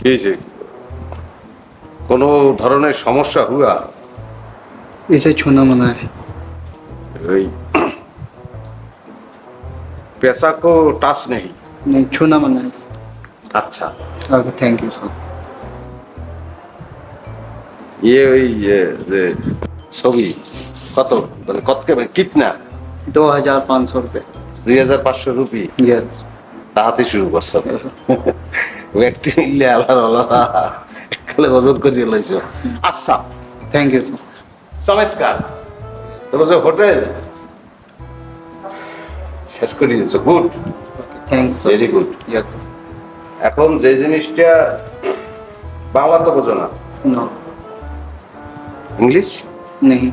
কি হয়েছে? কোনো ধরনের সমস্যা হুয়া? इसे छूना मना है। ওই পেশা কো টাচ নেই। नहीं, छूना मना है। আচ্ছা, ओके, थैंक यू सर। ওই যে ছবি কত, মানে কত কে কিতনা? 2500 रुपये। 2500 রুপি यस। তাহাতে শুরু করছো। ব্যক্তি মিললে আল্লাহ একলে ওজন করে লইছো। আচ্ছা, थैंक यू सर। চমৎকার। তোর যে হোটেল শেষ করে দিয়েছো, good, thanks sir. Very good. Yes. এখন যে জিনিসটা বাংলা তো বোঝো না, नो। ইংলিশ नहीं।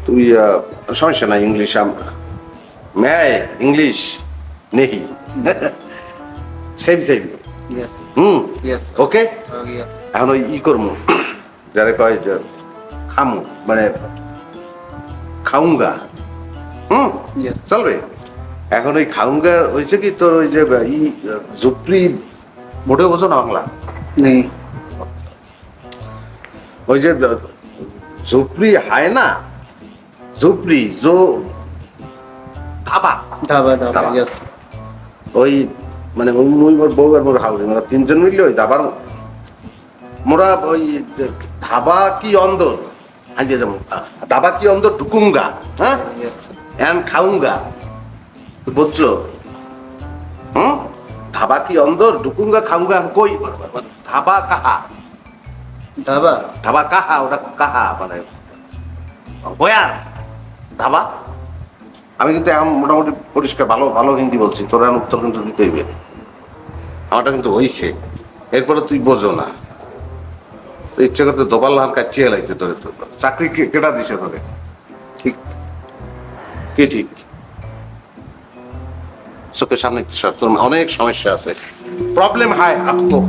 তুই সমস্যা নাই, ইংলিশ ম্যায় ইংলিশ নেই, same same. Yes. Yes sir. Okay, हो गया। এখন ওই করবো যারা কয় যে খামু, মানে খাউঙ্গা, यस। চলবে। এখন ওই খাউঙ্গা হয়েছে কি তোর ওই যে জুপরি মোটেও বোঝো না বাংলা? नहीं। ওই যে ঝুপড়ি হায় না, ঝুপড়ি জো ধাবা, ढाबा ढाबा। ढाबा। यस। ওই মানে মুই মোর বউ আর মোর হাউরি, মোরা তিনজন মিললে ওই ধাবার, মোরা ওই ধাবা কি অন্দর হাঁদিয়ে যাবো, ধাবা কি অন্দর ঢুকুঙ্গা, হ্যাঁ, यस सर। এন খাউঙ্গা, বুঝছো? ধাবা কি অন্দর ঢুকুঙ্গা খাউঙ্গা কই, ধাবা কাহা, ढाबा। ধাবা কাহা, ওটা কাহা মানে বয়ার ধাবা। আমি কিন্তু এখন মোটামুটি পরিষ্কার ভালো ভালো হিন্দি বলছি, তোর এখন উত্তর কিন্তু দিতে হইবে। আমারটা কিন্তু হইছে, এরপরে তুই বোঝো না, ইচ্ছে করতে দোপাল হাল কাচিয়ে লাইতে তোরে। চাকরি কেটা দিছে তোরে? ठीक। কি ঠিক? চোখের সামনে তোর অনেক সমস্যা আছে, প্রবলেম হায় আপকো।